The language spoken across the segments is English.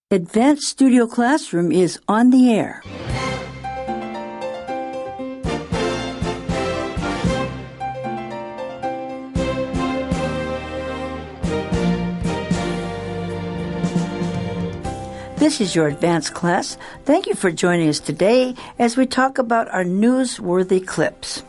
Advanced Studio Classroom is on the air. This is your advanced class. Thank you for joining us today as we talk about our newsworthy clips.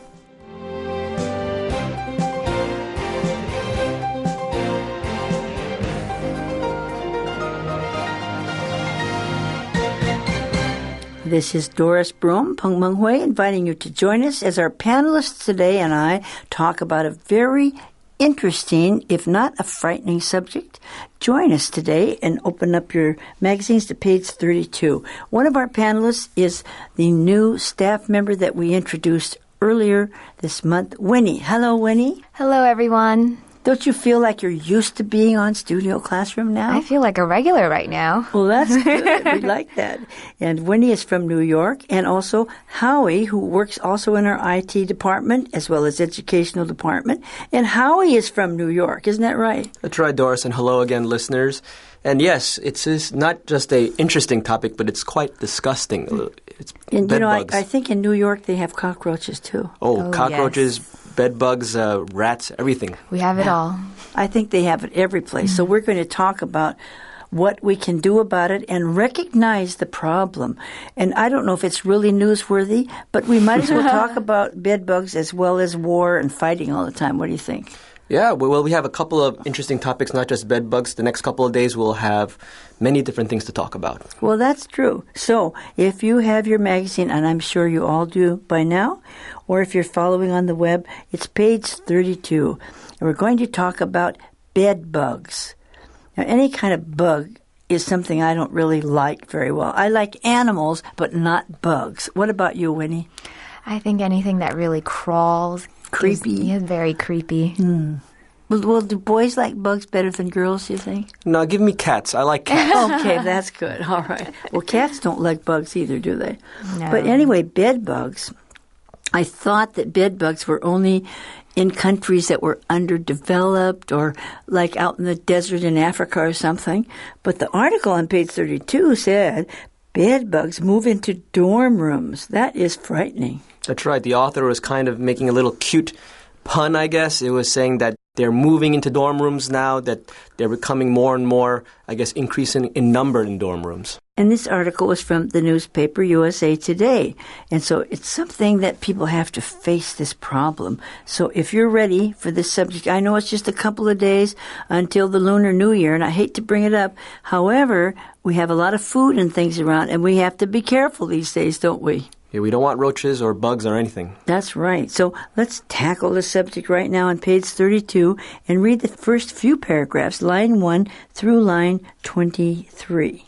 This is Doris Broom, Peng Meng Hui, inviting you to join us as our panelists today and I talk about a very interesting, if not a frightening subject. Join us today and open up your magazines to page 32. One of our panelists is the new staff member that we introduced earlier this month, Winnie. Hello, Winnie. Hello, everyone. Don't you feel like you're used to being on Studio Classroom now? I feel like a regular right now. Well, that's good. We like that. And Winnie is from New York, and also Howie, who works also in our IT department as well as educational department. And Howie is from New York, isn't that right? That's right, Doris, and hello again, listeners. And yes, it's not just an interesting topic, but it's quite disgusting. It's and bed you know, bugs. I think in New York they have cockroaches too. Oh, cockroaches, yes. Bed bugs, rats, everything. We have it all. I think they have it every place. So we're going to talk about what we can do about it and recognize the problem. And I don't know if it's really newsworthy, but we might as well talk about bed bugs as well as war and fighting all the time. What do you think? Yeah, well, we have a couple of interesting topics, not just bed bugs. The next couple of days we'll have many different things to talk about. Well, that's true. So if you have your magazine, and I'm sure you all do by now, or if you're following on the web, it's page 32. And we're going to talk about bed bugs. Now, any kind of bug is something I don't really like very well. I like animals, but not bugs. What about you, Winnie? I think anything that really crawls. Creepy. Is very creepy. Well, do boys like bugs better than girls, you think? No, give me cats. I like cats. Okay, that's good. All right. Well, cats don't like bugs either, do they? No. But anyway, bed bugs. I thought that bed bugs were only in countries that were underdeveloped or like out in the desert in Africa or something. But the article on page 32 said bed bugs move into dorm rooms. That is frightening. That's right. The author was kind of making a little cute pun, I guess. It was saying that they're moving into dorm rooms now, that they're becoming more and more, I guess, increasing in number in dorm rooms. And this article was from the newspaper USA Today. And so it's something that people have to face this problem. So if you're ready for this subject, I know it's just a couple of days until the Lunar New Year, and I hate to bring it up. However, we have a lot of food and things around, and we have to be careful these days, don't we? Yeah, we don't want roaches or bugs or anything. That's right. So let's tackle the subject right now on page 32 and read the first few paragraphs, line 1 through line 23.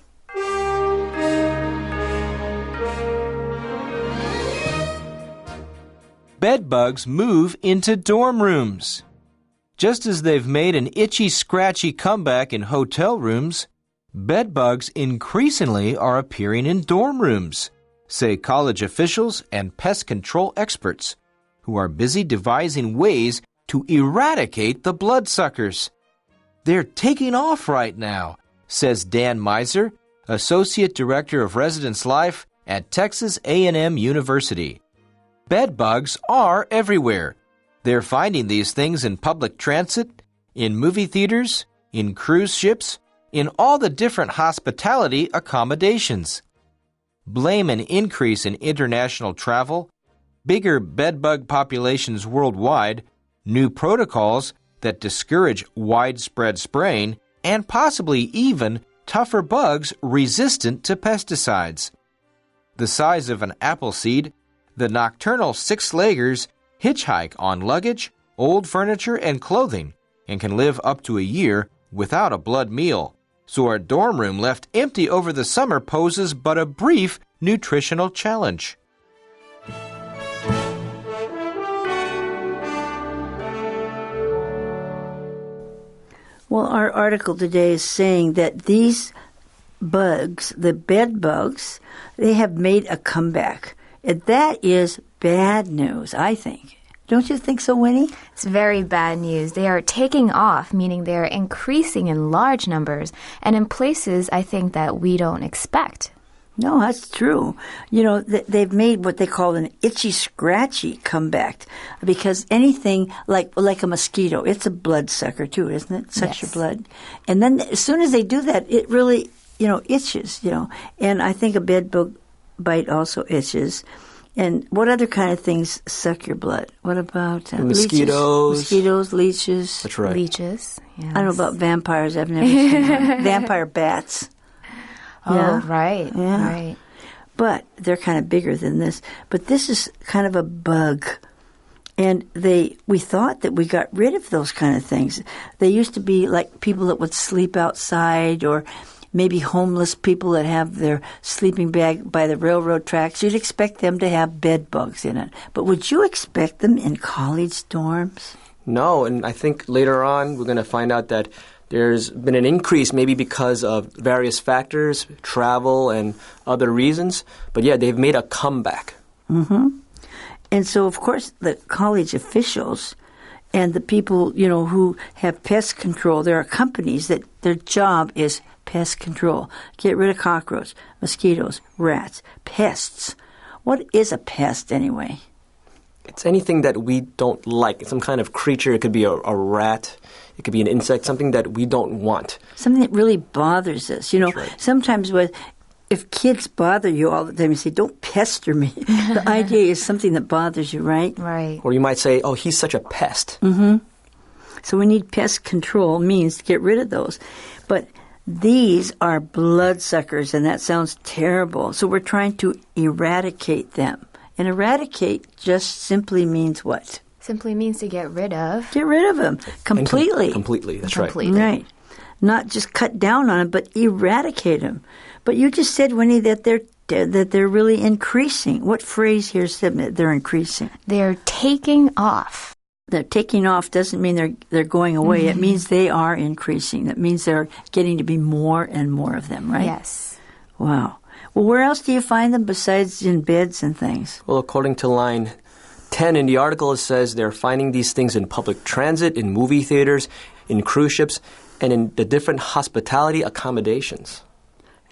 Bed bugs move into dorm rooms. Just as they've made an itchy, scratchy comeback in hotel rooms, bed bugs increasingly are appearing in dorm rooms, say college officials and pest control experts, who are busy devising ways to eradicate the bloodsuckers. They're taking off right now, says Dan Miser, Associate Director of Residence Life at Texas A&M University. Bed bugs are everywhere. They're finding these things in public transit, in movie theaters, in cruise ships, in all the different hospitality accommodations. Blame an increase in international travel, bigger bedbug populations worldwide, new protocols that discourage widespread spraying, and possibly even tougher bugs resistant to pesticides. The size of an apple seed, the nocturnal six-leggers hitchhike on luggage, old furniture, and clothing, and can live up to a year without a blood meal. So our dorm room left empty over the summer poses but a brief nutritional challenge. Well, our article today is saying that these bugs, the bed bugs, they have made a comeback. And that is bad news, I think. Don't you think so, Winnie? It's very bad news. They are taking off, meaning they are increasing in large numbers and in places I think that we don't expect. No, that's true. You know, they've made what they call an itchy, scratchy comeback because anything like a mosquito, it's a bloodsucker too, isn't it? Sucks your blood. And then as soon as they do that, it really, itches, And I think a bed bug bite also itches. And what other kind of things suck your blood? What about mosquitoes? Mosquitoes, leeches. That's right. Leeches. Yes. I don't know about vampires. I've never seen one. Vampire bats. Oh, Yeah. right. Yeah. Right. But they're kind of bigger than this. But this is kind of a bug. And we thought that we got rid of those kind of things. They used to be like people that would sleep outside or maybe homeless people that have their sleeping bag by the railroad tracks. You'd expect them to have bed bugs in it. But would you expect them in college dorms? No, and I think later on we're going to find out that there's been an increase maybe because of various factors, travel and other reasons. But yeah, they've made a comeback. Mm-hmm. And so, of course, the college officials and the people, who have pest control, there are companies that their job is pest control. Get rid of cockroaches, mosquitoes, rats, pests. What is a pest anyway? It's anything that we don't like. It's some kind of creature. It could be a rat. It could be an insect, something that we don't want. Something that really bothers us. That's right. Sometimes if kids bother you all the time, you say, don't pester me. The idea is something that bothers you, right? Right. Or you might say, oh, he's such a pest. Mm-hmm. So we need pest control means to get rid of those. But these are bloodsuckers, and that sounds terrible. So we're trying to eradicate them. And eradicate just simply means what? Simply means to get rid of. Get rid of them completely. Completely, that's Completely. Right. Not just cut down on them, but eradicate them. But you just said, Winnie, that they're really increasing. What phrase here said that they're increasing? They're taking off. They're taking off doesn't mean they're going away. It means they are increasing. That means they're getting to be more and more of them, right? Yes. Wow. Well, where else do you find them besides in beds and things? Well, according to line 10 in the article, it says they're finding these things in public transit, in movie theaters, in cruise ships, and in the different hospitality accommodations.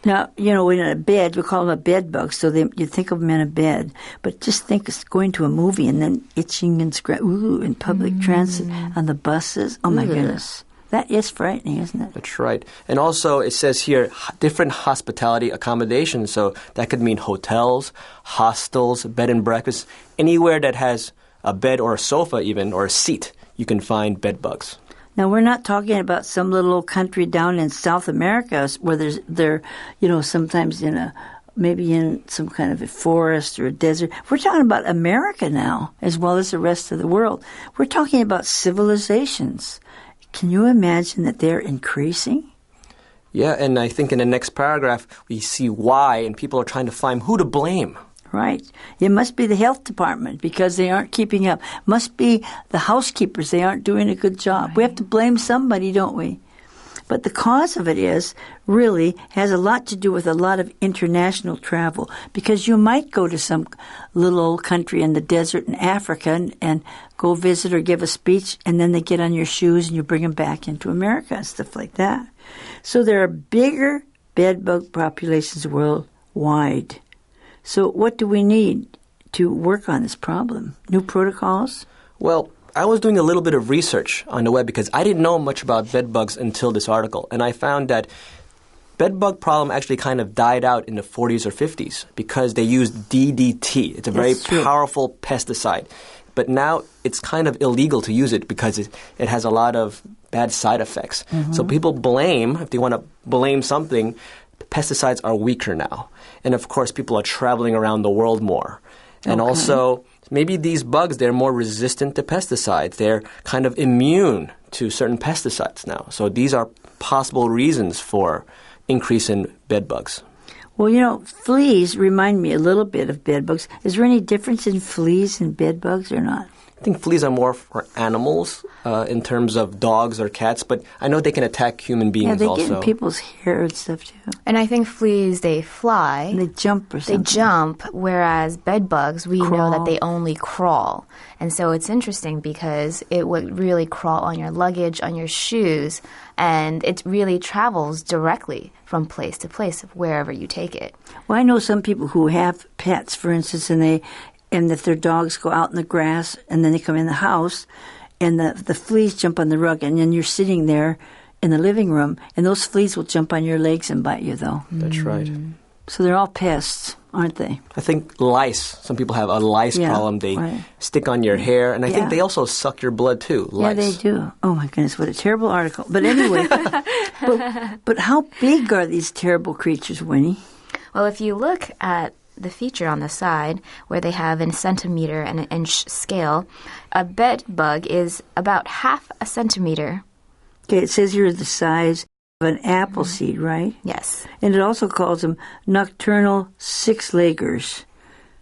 Now, in a bed, we call them a bed bug, so you think of them in a bed. But just think of going to a movie and then itching and in public transit on the buses. Oh, my goodness. That is frightening, isn't it? That's right. And also, it says here, different hospitality accommodations. So that could mean hotels, hostels, bed and breakfast, anywhere that has a bed or a sofa even, or a seat, you can find bed bugs. Now, we're not talking about some little country down in South America where they're sometimes maybe in some kind of a forest or a desert. We're talking about America now, as well as the rest of the world. We're talking about civilizations. Can you imagine that they're increasing? Yeah, and I think in the next paragraph, we see why, and people are trying to find who to blame. Right. It must be the health department because they aren't keeping up. Must be the housekeepers. They aren't doing a good job. Right. We have to blame somebody, don't we? But the cause of it really has a lot to do with a lot of international travel because you might go to some little old country in the desert in Africa and go visit or give a speech, and then they get on your shoes and you bring them back into America and stuff like that. So there are bigger bed bug populations worldwide. So what do we need to work on this problem? New protocols? Well, I was doing a little bit of research on the web because I didn't know much about bed bugs until this article. And I found that bed bug problem actually kind of died out in the 40s or 50s because they used DDT. It's a very powerful pesticide. But now it's kind of illegal to use it because it has a lot of bad side effects. Mm-hmm. So people blame, if they want to blame something, pesticides are weaker now. And of course, people are traveling around the world more. And also, maybe these bugs, they're more resistant to pesticides. They're kind of immune to certain pesticides now. So these are possible reasons for increase in bed bugs. Well, fleas remind me a little bit of bed bugs. Is there any difference in fleas and bed bugs or not? I think fleas are more for animals in terms of dogs or cats, but I know they can attack human beings also. Yeah, they get in people's hair and stuff too. And I think fleas, they fly. And they jump or something. They jump, whereas bed bugs, we know Crawl. that they only crawl. And so it's interesting because it would really crawl on your luggage, on your shoes, and it really travels directly from place to place, wherever you take it. Well, I know some people who have pets, for instance, and if their dogs go out in the grass and then they come in the house and the fleas jump on the rug and then you're sitting there in the living room and those fleas will jump on your legs and bite you, though. That's right. So they're all pests, aren't they? I think lice. Some people have a lice problem. They stick on your hair, and I think they also suck your blood too. Lice. Yeah, they do. Oh my goodness, what a terrible article. But anyway, but how big are these terrible creatures, Winnie? Well, if you look at the feature on the side where they have in centimeter and an inch scale, a bed bug is about half a centimeter. Okay, it says here the size of an apple seed, right? Yes. And it also calls them nocturnal six-leggers.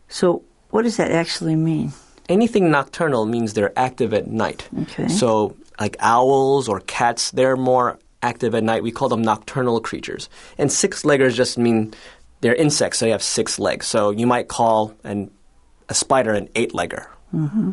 So what does that actually mean? Anything nocturnal means they're active at night. Okay. So like owls or cats, they're more active at night. We call them nocturnal creatures. And six-leggers just mean they're insects, so they have 6 legs. So you might call a spider an 8-legger. Mm-hmm.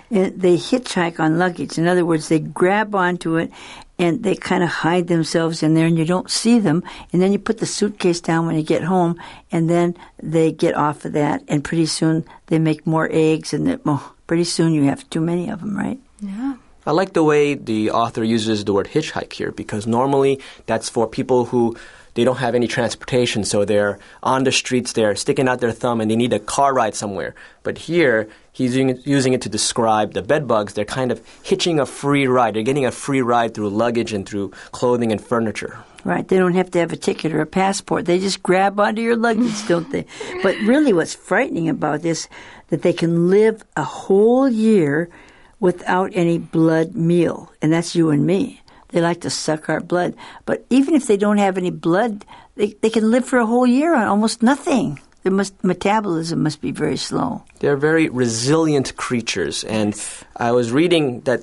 And they hitchhike on luggage. In other words, they grab onto it and they kind of hide themselves in there and you don't see them. And then you put the suitcase down when you get home and then they get off of that and pretty soon they make more eggs and pretty soon you have too many of them, right? Yeah. I like the way the author uses the word hitchhike here because normally that's for people who they don't have any transportation, so they're on the streets, they're sticking out their thumb, and they need a car ride somewhere. But here, he's using it to describe the bed bugs. They're kind of hitching a free ride. They're getting a free ride through luggage and through clothing and furniture. Right. They don't have to have a ticket or a passport. They just grab onto your luggage, don't they? But really what's frightening about this, that they can live a whole year without any blood meal, and that's you and me. They like to suck our blood. But even if they don't have any blood, they can live for a whole year on almost nothing. Their metabolism must be very slow. They're very resilient creatures. And I was reading that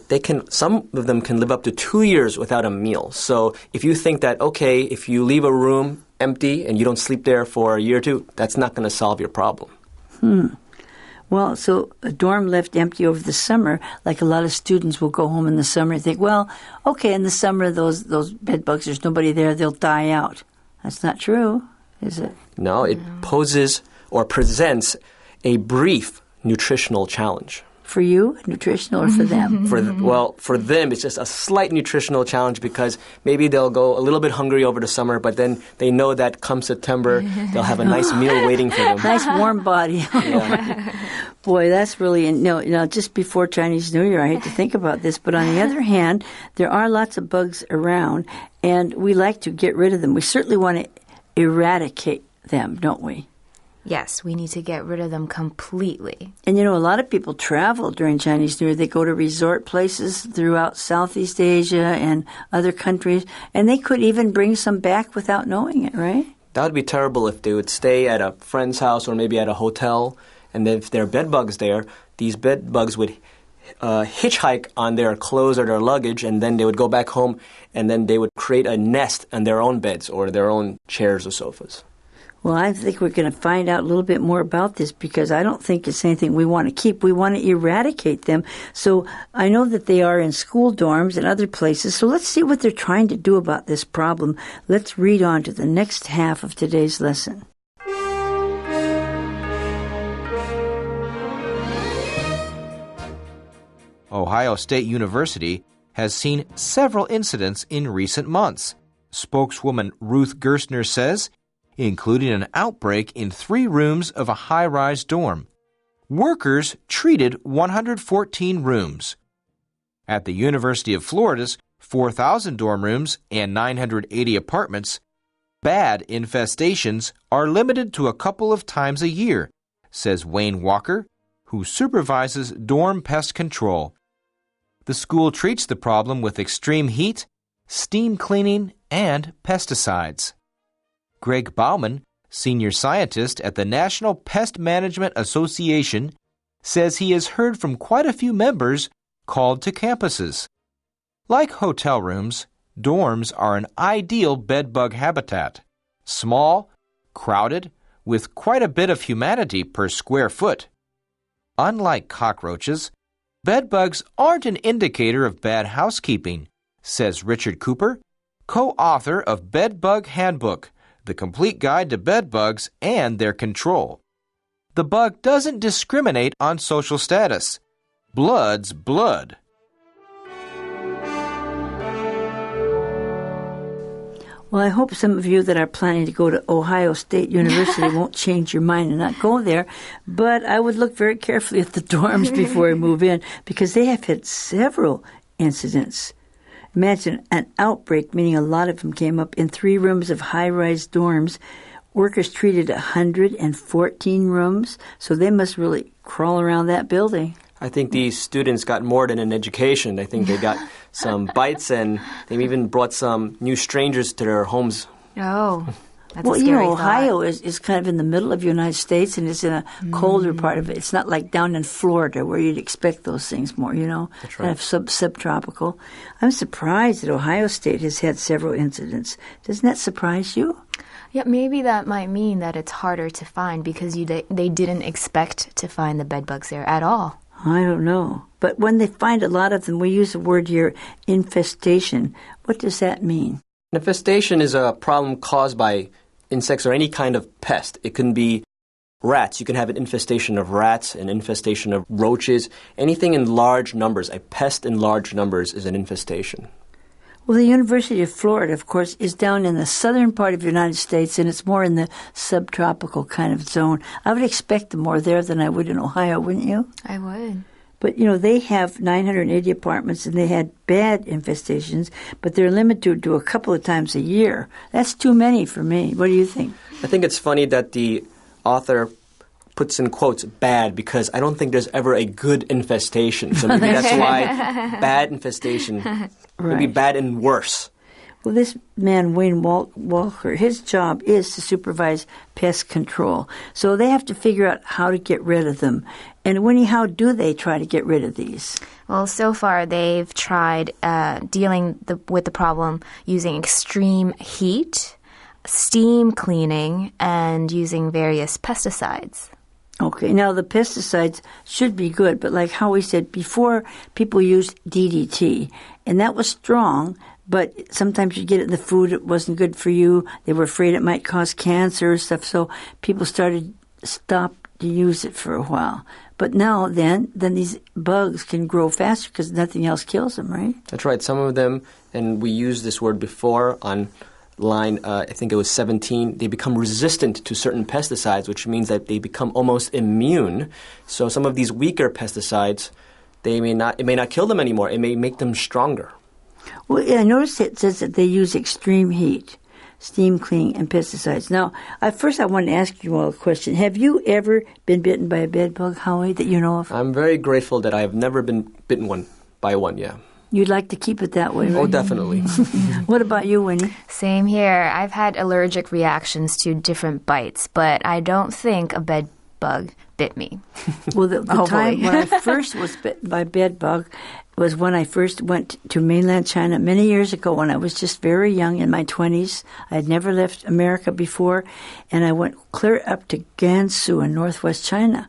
some of them can live up to 2 years without a meal. So if you think that, okay, if you leave a room empty and you don't sleep there for a year or two, that's not going to solve your problem. Well, so a dorm left empty over the summer, like a lot of students will go home in the summer and think, well, okay, in the summer, those bed bugs, there's nobody there, they'll die out. That's not true, is it? No, it poses or presents a brief nutritional challenge. For you, nutritional, or for them? For them, it's just a slight nutritional challenge because maybe they'll go a little bit hungry over the summer, but then they know that come September, they'll have a nice meal waiting for them. Nice warm body. Boy, that's really, just before Chinese New Year, I hate to think about this, but on the other hand, there are lots of bugs around, and we like to get rid of them. We certainly want to eradicate them, don't we? Yes, we need to get rid of them completely. And a lot of people travel during Chinese New Year. They go to resort places throughout Southeast Asia and other countries, and they could even bring some back without knowing it, right? That would be terrible if they would stay at a friend's house or maybe at a hotel, and if there are bed bugs there, these bed bugs would hitchhike on their clothes or their luggage, and then they would go back home, and then they would create a nest on their own beds or their own chairs or sofas. Well, I think we're going to find out a little bit more about this because I don't think it's anything we want to keep. We want to eradicate them. So I know that they are in school dorms and other places. So let's see what they're trying to do about this problem. Let's read on to the next half of today's lesson. Ohio State University has seen several incidents in recent months. Spokeswoman Ruth Gerstner says, including an outbreak in 3 rooms of a high-rise dorm. Workers treated 114 rooms. At the University of Florida's 4,000 dorm rooms and 980 apartments, bad infestations are limited to a couple of times a year, says Wayne Walker, who supervises dorm pest control. The school treats the problem with extreme heat, steam cleaning, and pesticides. Greg Bauman, senior scientist at the National Pest Management Association, says he has heard from quite a few members called to campuses. Like hotel rooms, dorms are an ideal bedbug habitat. Small, crowded, with quite a bit of humanity per square foot. Unlike cockroaches, bedbugs aren't an indicator of bad housekeeping, says Richard Cooper, co-author of Bedbug Handbook, the complete guide to bedbugs and their control. The bug doesn't discriminate on social status. Blood's blood. Well, I hope some of you that are planning to go to Ohio State University won't change your mind and not go there. But I would look very carefully at the dorms before I move in because they have had several incidents. Imagine an outbreak, meaning a lot of them came up in 3 rooms of high-rise dorms. Workers treated 114 rooms, so they must really crawl around that building. I think these students got more than an education. I think they got some bites, and they even brought some new strangers to their homes. Oh, that's well, a scary Ohio thought. is kind of in the middle of the United States, and it's in a colder part of it. It's not like down in Florida where you'd expect those things more, That's right. kind of subtropical. I'm surprised that Ohio State has had several incidents. Doesn't that surprise you? Yeah, maybe that might mean that it's harder to find because they didn't expect to find the bedbugs there at all. I don't know. But when they find a lot of them, we use the word here, infestation. What does that mean? Infestation is a problem caused by insects or any kind of pest. It can be rats. You can have an infestation of rats, an infestation of roaches. Anything in large numbers, a pest in large numbers is an infestation. Well, the University of Florida, of course, is down in the southern part of the United States, and it's more in the subtropical kind of zone. I would expect them more there than I would in Ohio, wouldn't you? I would. But, they have 980 apartments, and they had bad infestations, but they're limited to a couple of times a year. That's too many for me. What do you think? I think it's funny that the author puts in quotes bad because I don't think there's ever a good infestation. So maybe that's why bad infestation would be bad and worse. Well, this man, Wayne Walker, his job is to supervise pest control. So they have to figure out how to get rid of them. And Winnie, how do they try to get rid of these? Well, so far they've tried dealing with the problem using extreme heat, steam cleaning, and using various pesticides. Okay, now the pesticides should be good, but like Howie said before, people used DDT, and that was strong, but sometimes you get it in the food, it wasn't good for you. They were afraid it might cause cancer or stuff, so people stopped to use it for a while. But now then these bugs can grow faster because nothing else kills them, right? That's right. Some of them, and we used this word before on line, I think it was 17, they become resistant to certain pesticides, which means that they become almost immune. So some of these weaker pesticides, it may not kill them anymore. It may make them stronger. Well, yeah, I noticed it says that they use extreme heat, steam cleaning, and pesticides. Now, first I want to ask you all a question. Have you ever been bitten by a bed bug, Howie, that you know of? I'm very grateful that I have never been bitten by one, yeah. You'd like to keep it that way, right? Oh, definitely. What about you, Winnie? Same here. I've had allergic reactions to different bites, but I don't think a bed bug bit me. Well, the time when I first was bitten by bed bug was when I first went to mainland China many years ago when I was just very young in my 20s. I had never left America before, and I went clear up to Gansu in northwest China.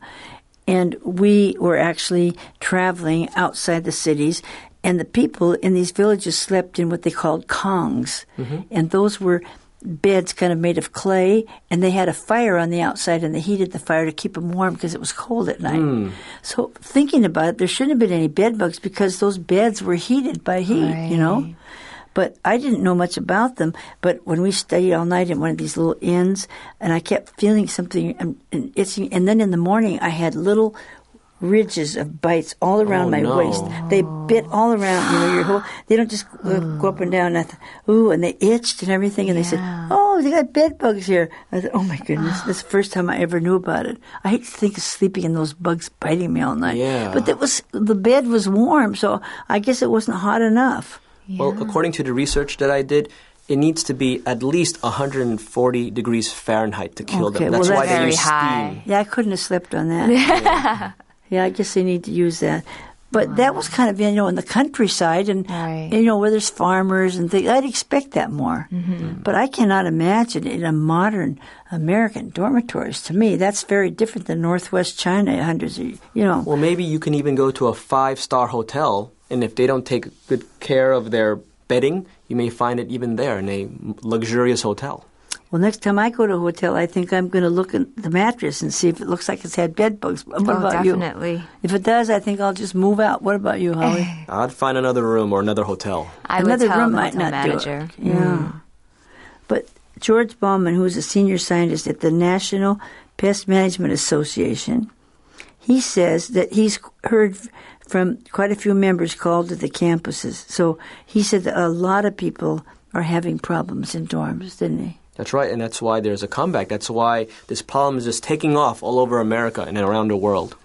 And we were actually traveling outside the cities, and the people in these villages slept in what they called kongs. Mm-hmm. And those were beds kind of made of clay, and they had a fire on the outside, and they heated the fire to keep them warm because it was cold at night. So thinking about it, there shouldn't have been any bed bugs because those beds were heated by heat, right. But I didn't know much about them. But when we stayed all night in one of these little inns, and I kept feeling something itching, and then in the morning I had little ridges of bites all around my waist. They bit all around, your whole. They don't just go up and down. And they itched and everything. And they said, "Oh, they got bed bugs here." I thought, "Oh my goodness, this is the first time I ever knew about it." I hate to think of sleeping in those bugs biting me all night. Yeah. But the bed was warm, so I guess it wasn't hot enough. Yeah. Well, according to the research that I did, it needs to be at least 140 degrees Fahrenheit to kill them. That's well, why that's they use very high. steam. Yeah, I couldn't have slept on that. Yeah, I guess they need to use that. But that was kind of, in the countryside and, Right. where there's farmers and things. I'd expect that more. Mm-hmm. But I cannot imagine in a modern American dormitories. To me, that's very different than Northwest China hundreds of, Well, maybe you can even go to a 5-star hotel, and if they don't take good care of their bedding, you may find it even there in a luxurious hotel. Well, next time I go to a hotel, I think I'm going to look at the mattress and see if it looks like it's had bed bugs. What about definitely. you? If it does, I think I'll just move out. What about you, Holly? I'd find another room or another hotel. I would Another tell room the might hotel not manager. do it. Yeah. But George Bauman, who's a senior scientist at the National Pest Management Association, he says that he's heard from quite a few members called to the campuses. So he said that a lot of people are having problems in dorms, didn't he? That's right, and that's why there's a comeback. That's why this problem is just taking off all over America and around the world.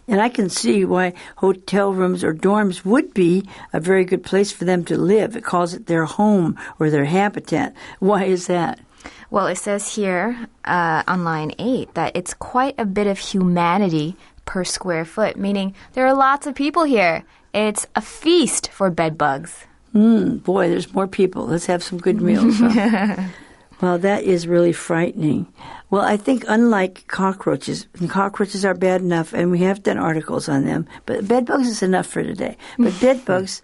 And I can see why hotel rooms or dorms would be a very good place for them to live. It calls it their home or their habitat. Why is that? Well, it says here on line 8 that it's quite a bit of humanity per square foot, meaning there are lots of people here. It's a feast for bed bugs. Boy, there's more people. Let's have some good meals. Huh? Well, that is really frightening. Well, I think unlike cockroaches, and cockroaches are bad enough, and we have done articles on them, but bed bugs is enough for today. But bed bugs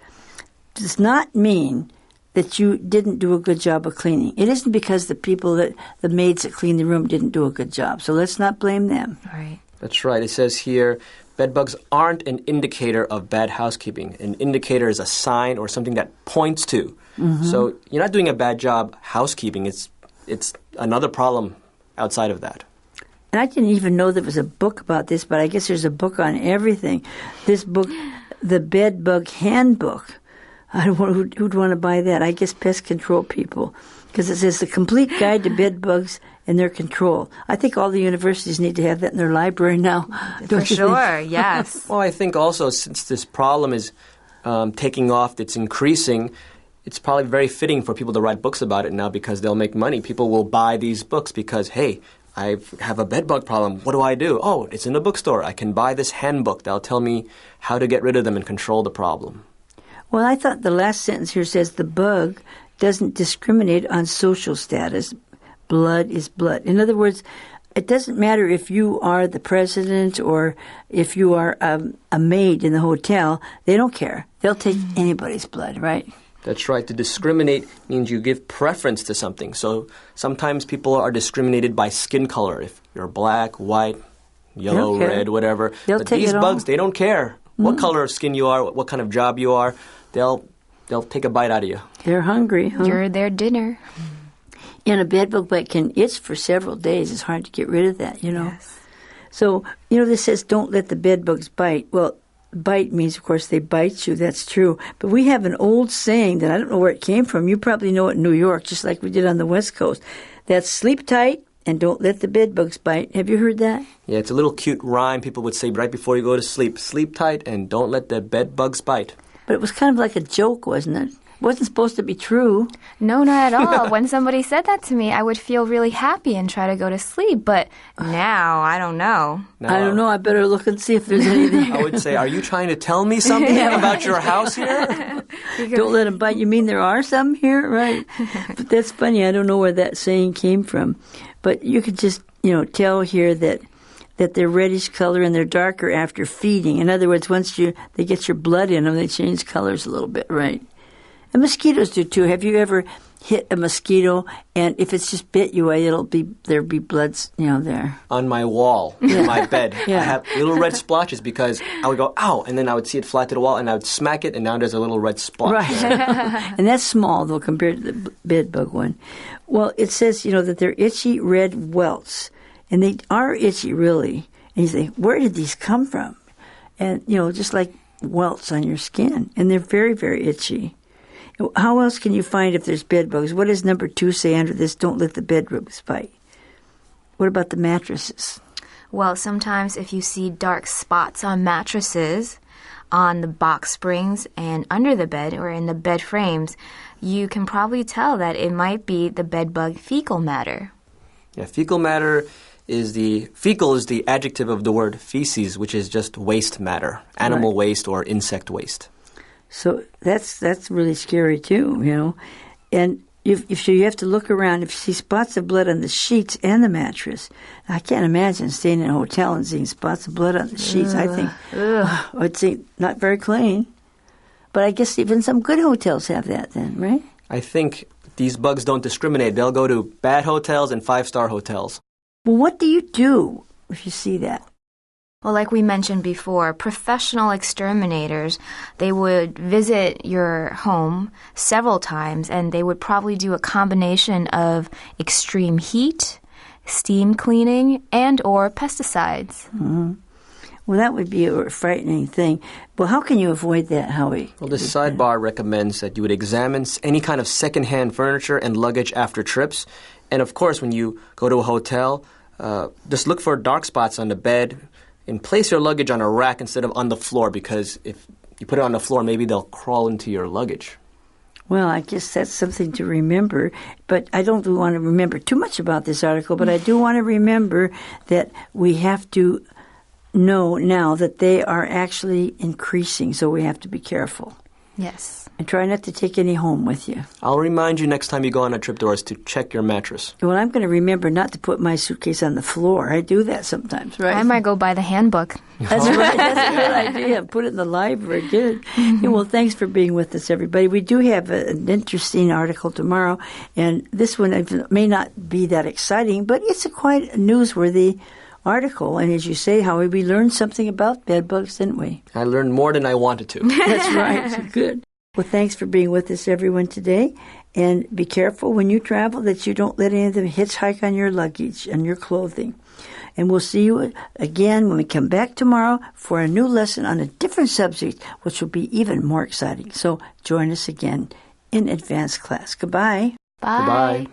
does not mean that you didn't do a good job of cleaning. It isn't because the maids that clean the room didn't do a good job. So let's not blame them. Right. That's right. It says here, bed bugs aren't an indicator of bad housekeeping. An indicator is a sign or something that points to. Mm-hmm. So you're not doing a bad job housekeeping. It's another problem outside of that. And I didn't even know there was a book about this, but I guess there's a book on everything. This book, The Bed Bug Handbook. I don't know who'd want to buy that. I guess pest control people. Because it says The Complete Guide to Bed Bugs and Their Control. I think all the universities need to have that in their library now. For sure, yes. Well, I think also since this problem is taking off, it's increasing, it's probably very fitting for people to write books about it now because they'll make money. People will buy these books because, hey, I have a bed bug problem. What do I do? Oh, it's in a bookstore. I can buy this handbook that'll tell me how to get rid of them and control the problem. Well, I thought the last sentence here says the bug doesn't discriminate on social status. Blood is blood. In other words, it doesn't matter if you are the president or if you are a maid in the hotel. They don't care. They'll take anybody's blood, right? That's right. To discriminate means you give preference to something. So sometimes people are discriminated by skin color. If you're black, white, yellow, red, whatever. But these bugs, they don't care what color of skin you are, what kind of job you are. They'll take a bite out of you. They're hungry. Huh? You're their dinner. And a bed bug bite can itch for several days. It's hard to get rid of that, Yes. So, this says don't let the bed bugs bite. Well, bite means, of course, they bite you. That's true. But we have an old saying that I don't know where it came from. You probably know it in New York, just like we did on the West Coast. That's sleep tight and don't let the bed bugs bite. Have you heard that? Yeah, it's a little cute rhyme people would say right before you go to sleep. Sleep tight and don't let the bed bugs bite. But it was kind of like a joke, wasn't it? It wasn't supposed to be true. No, not at all. When somebody said that to me, I would feel really happy and try to go to sleep. But now, I don't know. I don't know. I better look and see if there's anything. I would say, are you trying to tell me something about your house here? Don't let them bite. You mean there are some here? Right. But that's funny. I don't know where that saying came from. But you could just, tell here that they're reddish color and they're darker after feeding. In other words, once they get your blood in them, they change colors a little bit, right? And mosquitoes do too. Have you ever hit a mosquito and if it's just bit you, there'll be blood, there? On my wall, in my bed, Yeah. I have little red splotches because I would go, ow, and then I would see it fly to the wall and I would smack it and now there's a little red splotch. Right. And that's small, though, compared to the bed bug one. Well, it says, that they're itchy red welts. And they are itchy, really. And you think, where did these come from? And, just like welts on your skin. And they're very, very itchy. How else can you find if there's bed bugs? What does number 2 say under this? Don't let the bed bugs bite. What about the mattresses? Well, sometimes if you see dark spots on mattresses, on the box springs and under the bed or in the bed frames, you can probably tell that it might be the bed bug fecal matter. Yeah, fecal matter is fecal is the adjective of the word feces, which is just waste matter, animal waste or insect waste. So that's really scary too, And if you have to look around, if you see spots of blood on the sheets and the mattress, I can't imagine staying in a hotel and seeing spots of blood on the sheets. I think it's not very clean. But I guess even some good hotels have that then, right? I think these bugs don't discriminate. They'll go to bad hotels and 5-star hotels. Well, what do you do if you see that? Well, like we mentioned before, professional exterminators, they would visit your home several times, and they would probably do a combination of extreme heat, steam cleaning, and or pesticides. Mm-hmm. Well, that would be a frightening thing. Well, how can you avoid that, Howie? Well, this sidebar recommends that you would examine any kind of secondhand furniture and luggage after trips. And, of course, when you go to a hotel, just look for dark spots on the bed and place your luggage on a rack instead of on the floor, because if you put it on the floor, maybe they'll crawl into your luggage. Well, I guess that's something to remember, but I don't want to remember too much about this article, but I do want to remember that we have to know now that they are actually increasing, so we have to be careful. Yes. And try not to take any home with you. I'll remind you next time you go on a trip, Doris, to check your mattress. Well, I'm going to remember not to put my suitcase on the floor. I do that sometimes, right? I might go buy the handbook. That's right. That's a good idea. Put it in the library. Good. Mm-hmm. Well, thanks for being with us, everybody. We do have an interesting article tomorrow, and this one may not be that exciting, but it's a quite newsworthy article. And as you say, Howie, we learned something about bed bugs, didn't we? I learned more than I wanted to. That's right. Good. Well, thanks for being with us, everyone, today. And be careful when you travel that you don't let any of them hitchhike on your luggage and your clothing. And we'll see you again when we come back tomorrow for a new lesson on a different subject, which will be even more exciting. So join us again in advanced class. Goodbye. Bye. Goodbye.